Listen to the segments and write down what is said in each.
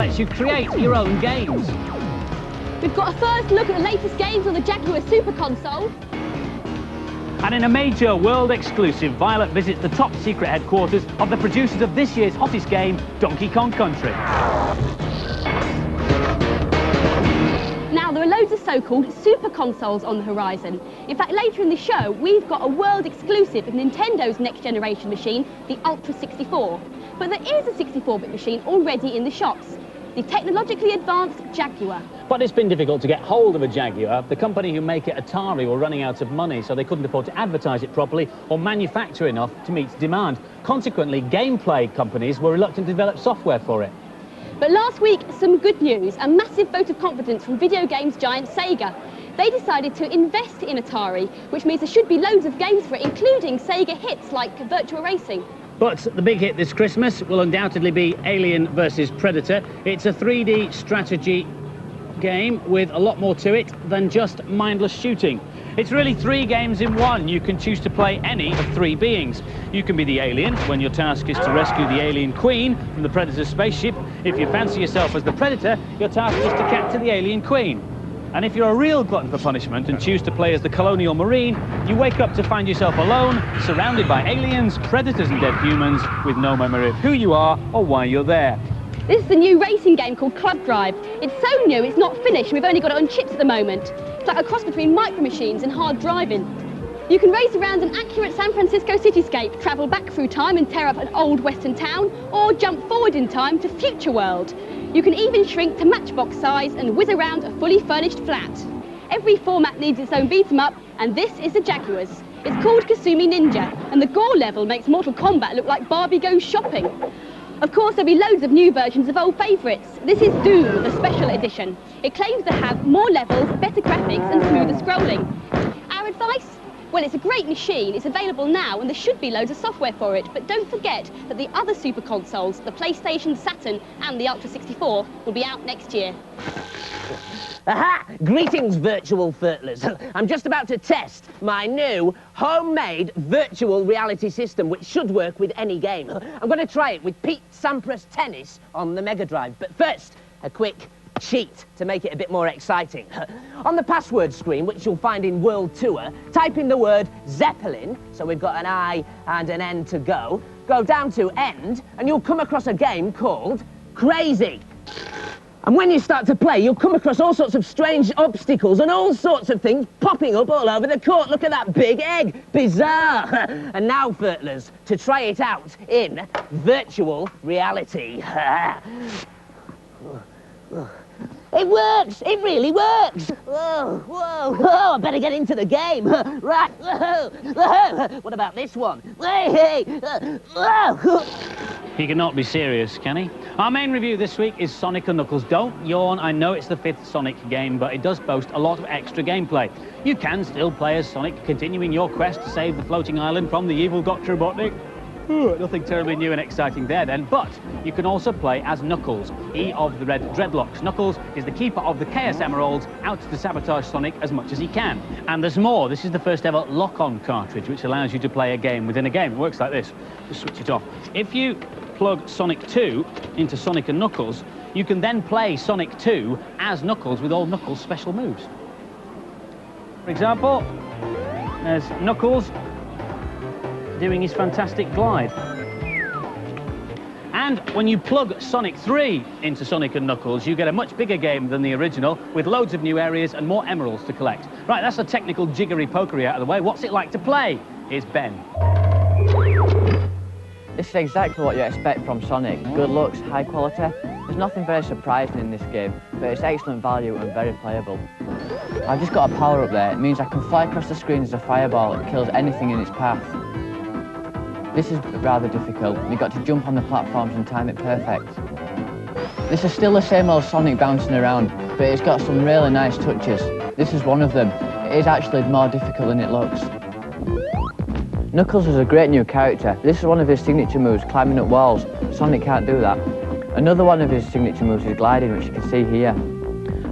lets you create your own games. We've got a first look at the latest games on the Jaguar Super Console. And in a major world exclusive, Violet visits the top secret headquarters of the producers of this year's hottest game, Donkey Kong Country. Now, there are loads of so-called super consoles on the horizon. In fact, later in the show, we've got a world exclusive of Nintendo's next generation machine, the Ultra 64. But there is a 64-bit machine already in the shops, the technologically advanced Jaguar. But it's been difficult to get hold of a Jaguar. The company who make it, Atari, were running out of money, so they couldn't afford to advertise it properly or manufacture enough to meet demand. Consequently, gameplay companies were reluctant to develop software for it. But last week, some good news, a massive vote of confidence from video games giant Sega. They decided to invest in Atari, which means there should be loads of games for it, including Sega hits like Virtua Racing. But the big hit this Christmas will undoubtedly be Alien vs Predator. It's a 3D strategy game with a lot more to it than just mindless shooting. It's really 3 games in one. You can choose to play any of 3 beings. You can be the alien, when your task is to rescue the alien queen from the Predator's spaceship. If you fancy yourself as the Predator, your task is to capture the alien queen. And if you're a real glutton for punishment and choose to play as the colonial marine, you wake up to find yourself alone, surrounded by aliens, predators and dead humans, with no memory of who you are or why you're there. This is the new racing game called Club Drive. It's so new, it's not finished, and we've only got it on chips at the moment. It's like a cross between micro machines and hard driving. You can race around an accurate San Francisco cityscape, travel back through time and tear up an old western town, or jump forward in time to Future World. You can even shrink to matchbox size and whiz around a fully furnished flat. Every format needs its own beat-em-up, and this is the Jaguars. It's called Kasumi Ninja, and the gore level makes Mortal Kombat look like Barbie goes shopping. Of course, there'll be loads of new versions of old favourites. This is Doom, the special edition. It claims to have more levels, better graphics and smoother scrolling. Our advice? Well, it's a great machine, it's available now and there should be loads of software for it, but don't forget that the other super consoles, the PlayStation, Saturn and the Ultra 64, will be out next year. Aha! Greetings, virtual furtlers. I'm just about to test my new homemade virtual reality system, which should work with any game. I'm going to try it with Pete Sampras Tennis on the Mega Drive. But first, a quick cheat to make it a bit more exciting. On the password screen, which you'll find in World Tour, type in the word Zeppelin, so we've got an I and an N to go down to End, and you'll come across a game called Crazy. And when you start to play, you'll come across all sorts of strange obstacles and all sorts of things popping up all over the court. Look at that big egg. Bizarre. And now, furtlers, to try it out in virtual reality. It works! It really works! Whoa, whoa, whoa, I better get into the game. Right, whoa, whoa. What about this one? Hey, whoa. He cannot be serious, can he? Our main review this week is Sonic & Knuckles. Don't yawn, I know it's the 5th Sonic game, but it does boast a lot of extra gameplay. You can still play as Sonic, continuing your quest to save the floating island from the evil Dr. Robotnik. Nothing terribly new and exciting there then, but you can also play as Knuckles, he of the red dreadlocks. Knuckles is the keeper of the Chaos Emeralds, out to sabotage Sonic as much as he can. And there's more. This is the first ever lock-on cartridge, which allows you to play a game within a game. It works like this. Just switch it off. If you plug Sonic 2 into Sonic & Knuckles, you can then play Sonic 2 as Knuckles with all Knuckles' special moves. For example, there's Knuckles doing his fantastic glide. And when you plug Sonic 3 into Sonic & Knuckles, you get a much bigger game than the original, with loads of new areas and more emeralds to collect. Right, that's the technical jiggery-pokery out of the way. What's it like to play? Here's Ben. This is exactly what you expect from Sonic. Good looks, high quality. There's nothing very surprising in this game, but it's excellent value and very playable. I've just got a power up there. It means I can fly across the screen as a fireball that kills anything in its path. This is rather difficult. You've got to jump on the platforms and time it perfect. This is still the same old Sonic bouncing around, but it's got some really nice touches. This is one of them. It is actually more difficult than it looks. Knuckles is a great new character. This is one of his signature moves, climbing up walls. Sonic can't do that. Another one of his signature moves is gliding, which you can see here.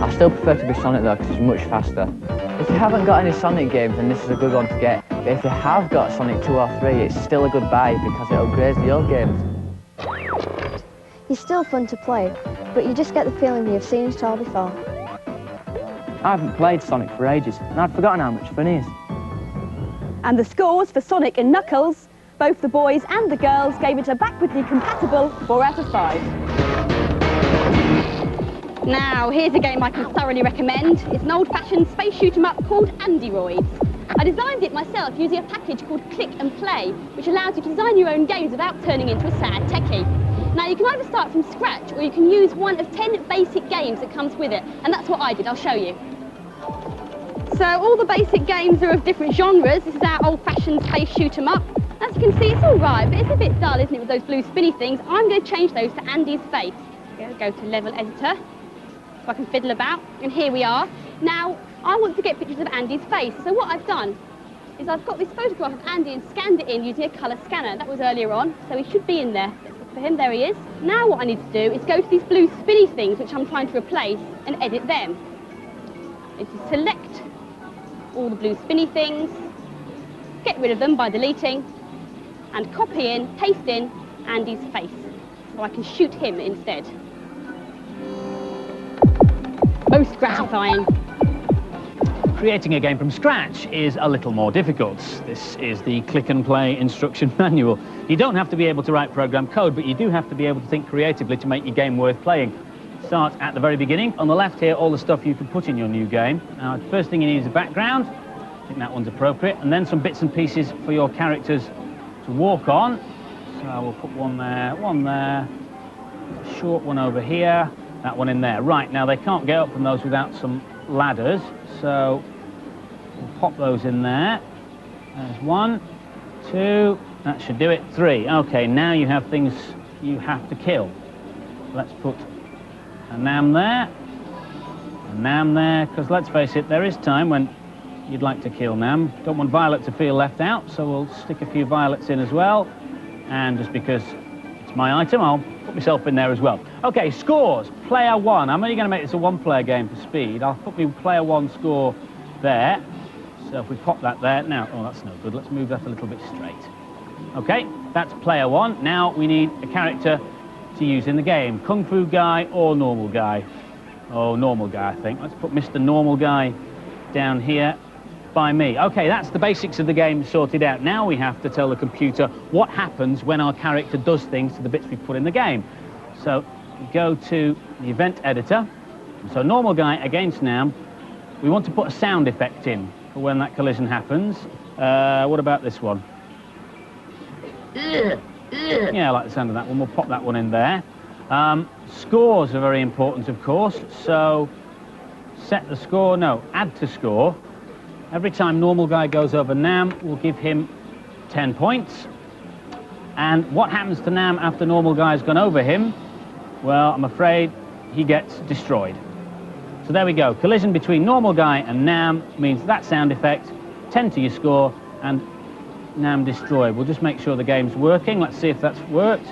I still prefer to be Sonic though, because he's much faster. If you haven't got any Sonic games, then this is a good one to get. But if you have got Sonic 2 or 3, it's still a good buy because it upgrades the old games. He's still fun to play. but you just get the feeling you've seen it all before. I haven't played Sonic for ages, and I'd forgotten how much fun he is. And the scores for Sonic and Knuckles, both the boys and the girls gave it a backwardly compatible 4 out of 5. Now, here's a game I can thoroughly recommend. It's an old-fashioned space shoot-'em-up called Androids. I designed it myself using a package called Click and Play, which allows you to design your own games without turning into a sad techie. Now, you can either start from scratch or you can use one of 10 basic games that comes with it, and that's what I did. I'll show you. So all the basic games are of different genres. This is our old-fashioned space shoot-'em-up. As you can see, it's all right, but it's a bit dull, isn't it, with those blue spinny things? I'm going to change those to Andy's face. Go to Level Editor, so I can fiddle about, and here we are. Now, I want to get pictures of Andy's face, so what I've done is I've got this photograph of Andy and scanned it in using a colour scanner. That was earlier on, so he should be in there. Let's look for him, there he is. Now what I need to do is go to these blue spinny things, which I'm trying to replace, and edit them. Is to select all the blue spinny things, get rid of them by deleting, and copy in, paste in Andy's face, so I can shoot him instead. Most gratifying. Creating a game from scratch is a little more difficult. This is the Click and Play instruction manual. You don't have to be able to write program code, but you do have to be able to think creatively to make your game worth playing. Start at the very beginning. On the left here, all the stuff you can put in your new game. Now, the first thing you need is a background. I think that one's appropriate. And then some bits and pieces for your characters to walk on. So we'll put one there, a short one over here, that one in there. Right, now they can't get up from those without some ladders, so we'll pop those in there. There's 1, 2, that should do it, 3. Okay, now you have things you have to kill. Let's put a Nam there, because let's face it, there is time when you'd like to kill Nam. Don't want Violet to feel left out, so we'll stick a few violets in as well. And just because it's my item, I'll put myself in there as well. Okay, scores. Player 1. I'm only going to make this a 1-player game for speed. I'll put my player 1 score there. So if we pop that there. Now, oh, that's no good. Let's move that a little bit straight. Okay, that's player 1. Now we need a character to use in the game. Kung Fu guy or normal guy? Oh, normal guy, I think. Let's put Mr. Normal Guy down here by me. Okay, that's the basics of the game sorted out. Now we have to tell the computer what happens when our character does things to the bits we put in the game. So we go to the event editor. So normal guy against Nam. We want to put a sound effect in for when that collision happens. What about this one? Yeah, I like the sound of that one. We'll pop that one in there. Scores are very important, of course. So set the score, no, add to score. Every time normal guy goes over Nam, we'll give him 10 points. And what happens to Nam after normal guy's gone over him? Well, I'm afraid he gets destroyed. So there we go. Collision between normal guy and Nam means that sound effect, 10 to your score, and Nam destroyed. We'll just make sure the game's working. Let's see if that's worked.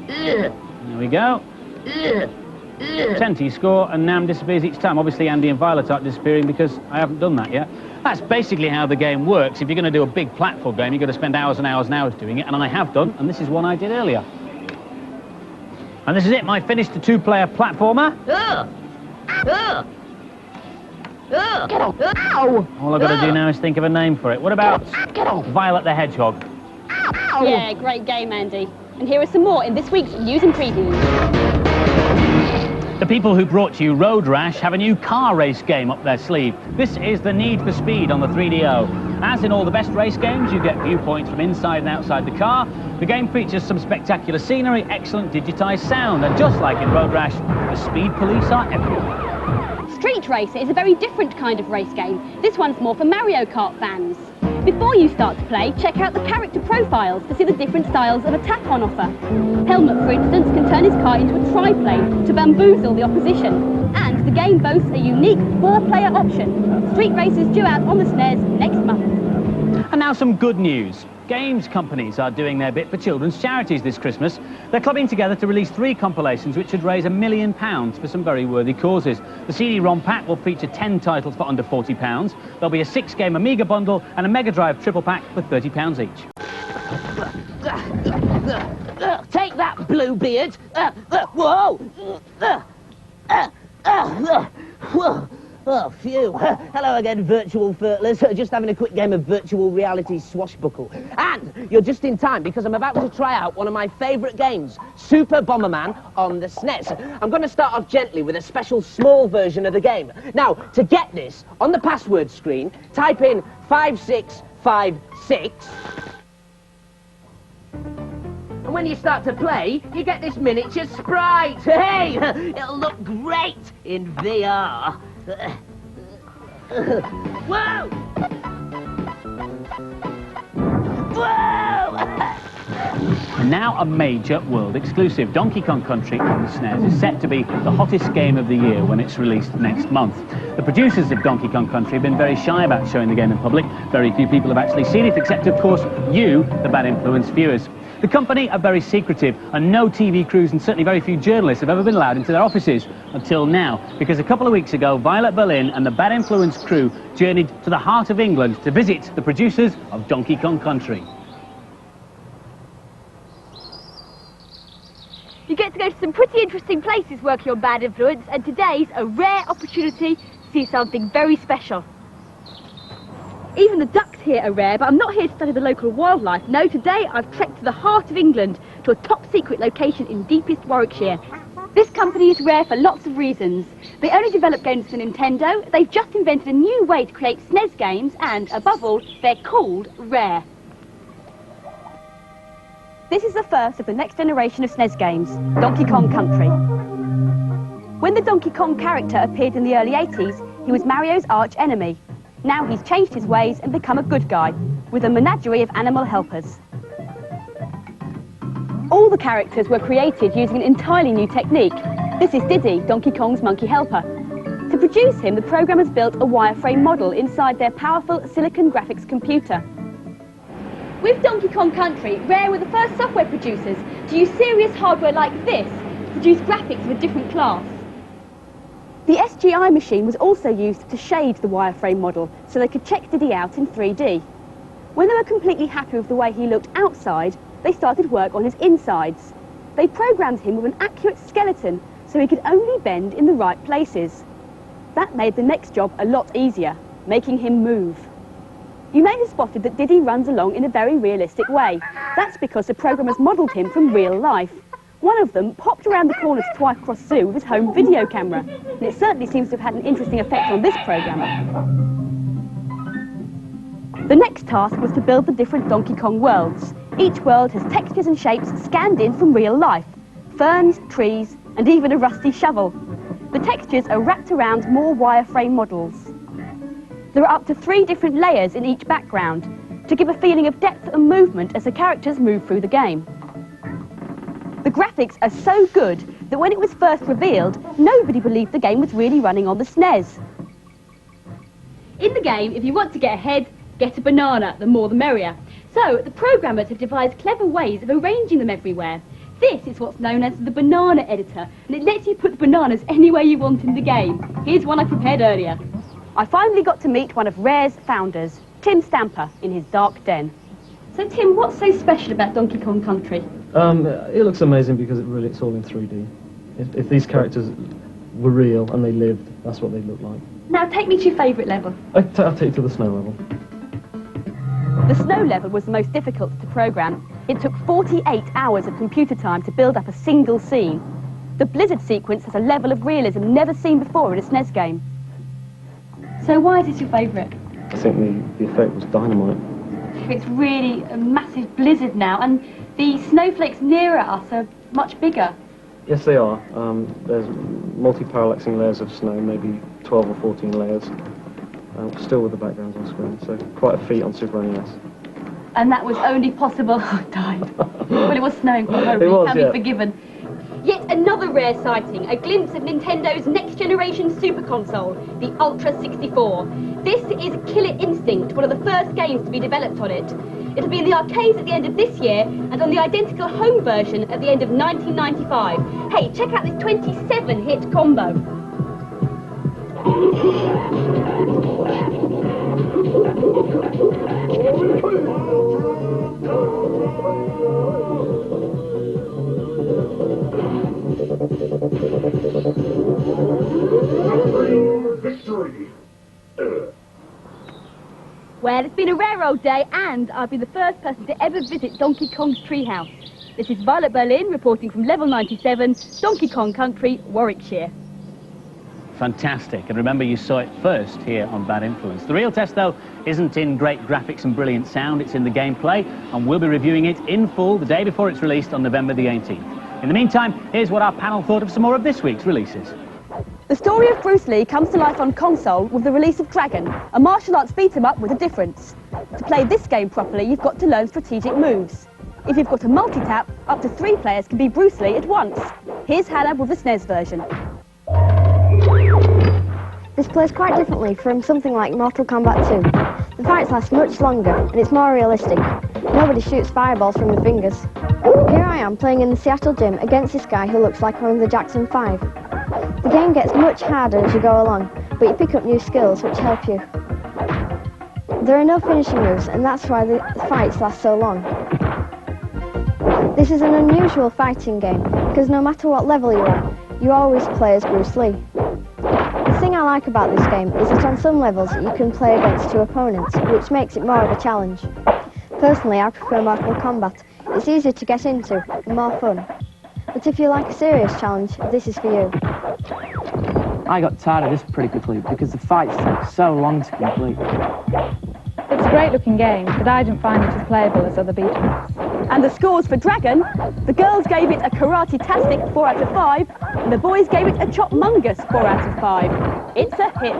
There we go. 10 to your score, and Nam disappears each time. Obviously, Andy and Violet aren't disappearing because I haven't done that yet. That's basically how the game works. If you're going to do a big platform game, you've got to spend hours and hours and hours doing it, and I have done, and this is one I did earlier. And this is it, my finished 2-player platformer. All I've got to do now is think of a name for it. What about Violet the Hedgehog? Yeah, great game, Andy. And here are some more in this week's News and Previews. The people who brought you Road Rash have a new car race game up their sleeve. This is the Need for Speed on the 3DO. As in all the best race games, you get viewpoints from inside and outside the car. The game features some spectacular scenery, excellent digitised sound, and just like in Road Rash, the speed police are everywhere. Street Racer is a very different kind of race game. This one's more for Mario Kart fans. Before you start to play, check out the character profiles to see the different styles of attack on offer. Helmet, for instance, can turn his car into a triplane to bamboozle the opposition. And the game boasts a unique 4-player option. Street Racer is due out on the SNES next month. And now some good news. Games companies are doing their bit for children's charities this Christmas. They're clubbing together to release 3 compilations which should raise £1 million for some very worthy causes. The CD-ROM pack will feature 10 titles for under £40. There'll be a 6-game Amiga bundle and a Mega Drive triple pack for £30 each. Take Take that, Bluebeard! Whoa! Whoa! Oh, phew. Hello again, virtual furtlers. Just having a quick game of virtual reality swashbuckle. And you're just in time because I'm about to try out one of my favourite games, Super Bomberman on the SNES. I'm going to start off gently with a special small version of the game. Now, to get this, on the password screen, type in 5656. And when you start to play, you get this miniature sprite. Hey, it'll look great in VR. Whoa! Whoa! And now a major world exclusive. Donkey Kong Country on the SNES is set to be the hottest game of the year when it's released next month. The producers of Donkey Kong Country have been very shy about showing the game in public. Very few people have actually seen it, except, of course, you, the bad influence viewers. The company are very secretive, and no TV crews and certainly very few journalists have ever been allowed into their offices until now, because a couple of weeks ago, Violet Berlin and the Bad Influence crew journeyed to the heart of England to visit the producers of Donkey Kong Country. You get to go to some pretty interesting places working on Bad Influence, and today's a rare opportunity to see something very special. Even the ducks here are rare, but I'm not here to study the local wildlife. No, today I've trekked to the heart of England, to a top-secret location in deepest Warwickshire. This company is rare for lots of reasons. They only develop games for Nintendo, they've just invented a new way to create SNES games, and, above all, they're called rare. This is the first of the next generation of SNES games, Donkey Kong Country. When the Donkey Kong character appeared in the early 80s, he was Mario's arch-enemy. Now he's changed his ways and become a good guy, with a menagerie of animal helpers. All the characters were created using an entirely new technique. This is Diddy, Donkey Kong's monkey helper. To produce him, the programmers built a wireframe model inside their powerful silicon graphics computer. With Donkey Kong Country, Rare were the first software producers to use serious hardware like this to produce graphics of a different class. The SGI machine was also used to shade the wireframe model so they could check Diddy out in 3D. When they were completely happy with the way he looked outside, they started work on his insides. They programmed him with an accurate skeleton so he could only bend in the right places. That made the next job a lot easier, making him move. You may have spotted that Diddy runs along in a very realistic way. That's because the programmers modelled him from real life. One of them popped around the corner to Twycross Zoo with his home video camera, and it certainly seems to have had an interesting effect on this programmer. The next task was to build the different Donkey Kong worlds. Each world has textures and shapes scanned in from real life. Ferns, trees, and even a rusty shovel. The textures are wrapped around more wireframe models. There are up to 3 different layers in each background to give a feeling of depth and movement as the characters move through the game. The graphics are so good that when it was first revealed, nobody believed the game was really running on the SNES. In the game, if you want to get ahead, get a banana, the more the merrier. So, the programmers have devised clever ways of arranging them everywhere. This is what's known as the banana editor, and it lets you put the bananas anywhere you want in the game. Here's one I prepared earlier. I finally got to meet one of Rare's founders, Tim Stamper, in his dark den. So Tim, what's so special about Donkey Kong Country? It looks amazing because it's all in 3D. If these characters were real and they lived, that's what they look like. Now take me to your favourite level. I'll take you to the snow level. The snow level was the most difficult to program. It took 48 hours of computer time to build up a single scene. The blizzard sequence has a level of realism never seen before in a SNES game. So why is this your favourite? I think the effect was dynamite. It's really a massive blizzard now, and the snowflakes nearer us are much bigger. Yes, they are. There's multi-parallaxing layers of snow, maybe 12 or 14 layers, still with the backgrounds on screen, so quite a feat on Super NES. And that was only possible... Oh, I died. Well, it was snowing quite horribly. It was, Can yeah. be forgiven. Yet another rare sighting, a glimpse of Nintendo's next-generation super console, the Ultra 64. This is Killer Instinct, one of the first games to be developed on it. It'll be in the arcades at the end of this year, and on the identical home version at the end of 1995. Hey, check out this 27-hit combo. Well, it's been a rare old day, and I've been the first person to ever visit Donkey Kong's treehouse. This is Violet Berlin reporting from level 97, Donkey Kong Country, Warwickshire. Fantastic, and remember you saw it first here on Bad Influence. The real test, though, isn't in great graphics and brilliant sound, it's in the gameplay, and we'll be reviewing it in full the day before it's released on November the 18th. In the meantime, here's what our panel thought of some more of this week's releases. The story of Bruce Lee comes to life on console with the release of Dragon, a martial arts beat-em-up with a difference. To play this game properly, you've got to learn strategic moves. If you've got a multi-tap, up to 3 players can be Bruce Lee at once. Here's Hannah with the SNES version. This plays quite differently from something like Mortal Kombat 2. The fights last much longer and it's more realistic. Nobody shoots fireballs from the fingers. Here I am playing in the Seattle gym against this guy who looks like one of the Jackson 5. The game gets much harder as you go along, but you pick up new skills which help you. There are no finishing moves, and that's why the fights last so long. This is an unusual fighting game, because no matter what level you're at, you always play as Bruce Lee. The thing I like about this game is that on some levels you can play against 2 opponents, which makes it more of a challenge. Personally, I prefer Mortal Kombat. It's easier to get into and more fun. But if you like a serious challenge, this is for you. I got tired of this pretty quickly because the fights take so long to complete. It's a great looking game, but I didn't find it as playable as other beat-em-ups. And the scores for Dragon, the girls gave it a karate-tastic 4 out of 5, and the boys gave it a chop-mungus 4 out of 5. It's a hit.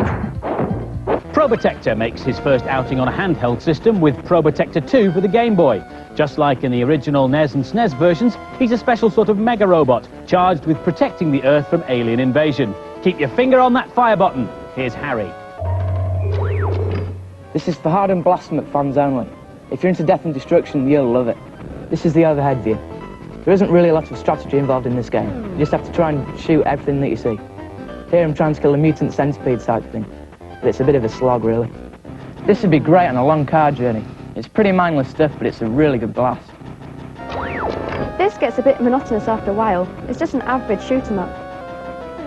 Probotector makes his first outing on a handheld system with Probotector 2 for the Game Boy. Just like in the original NES and SNES versions, he's a special sort of mega robot charged with protecting the Earth from alien invasion. Keep your finger on that fire button. Here's Harry. This is for hardened blasphemous fans only. If you're into death and destruction, you'll love it. This is the overhead view. There isn't really a lot of strategy involved in this game. You just have to try and shoot everything that you see. Here I'm trying to kill a mutant centipede type thing, but it's a bit of a slog, really. This would be great on a long car journey. It's pretty mindless stuff, but it's a really good blast. This gets a bit monotonous after a while. It's just an average shoot-em-up.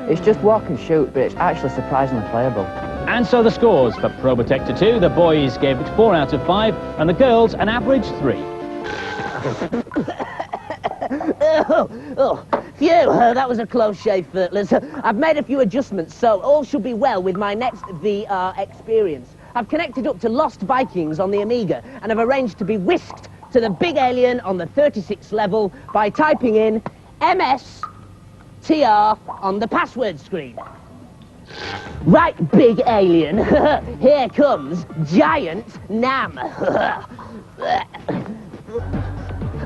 It's just walk and shoot, but it's actually surprisingly playable. And so the scores for Probotector 2, the boys gave it 4 out of 5, and the girls an average 3. Phew, that was a close shave, Furtlers. I've made a few adjustments, so all should be well with my next VR experience. I've connected up to Lost Vikings on the Amiga, and I've arranged to be whisked to the big alien on the 36th level by typing in MSTR on the password screen. Right, big alien, here comes Giant Nam.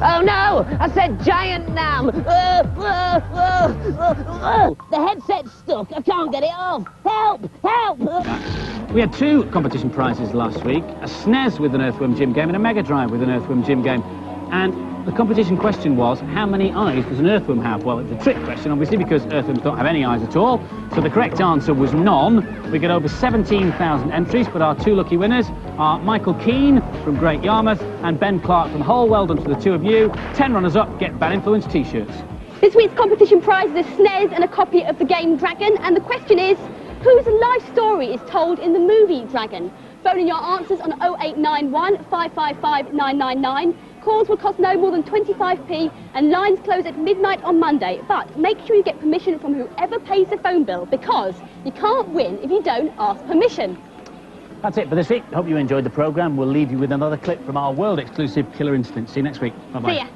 Oh no! I said Giant Nam! The headset's stuck, I can't get it off! Help! Help! We had 2 competition prizes last week, a SNES with an Earthworm Jim game and a Mega Drive with an Earthworm Jim game. And the competition question was, how many eyes does an earthworm have? Well, it's a trick question, obviously, because earthworms don't have any eyes at all. So the correct answer was none. We get over 17,000 entries, but our 2 lucky winners are Michael Keane from Great Yarmouth and Ben Clark from Hull. Well done to the 2 of you. 10 runners-up get Bad Influence t-shirts. This week's competition prize is a SNES and a copy of the game Dragon, and the question is, whose life story is told in the movie Dragon? Phone in your answers on 0891 555 999. Calls will cost no more than 25p, and lines close at midnight on Monday. But make sure you get permission from whoever pays the phone bill, because you can't win if you don't ask permission. That's it for this week. Hope you enjoyed the programme. We'll leave you with another clip from our world-exclusive Killer Instinct. See you next week. Bye-bye. See ya.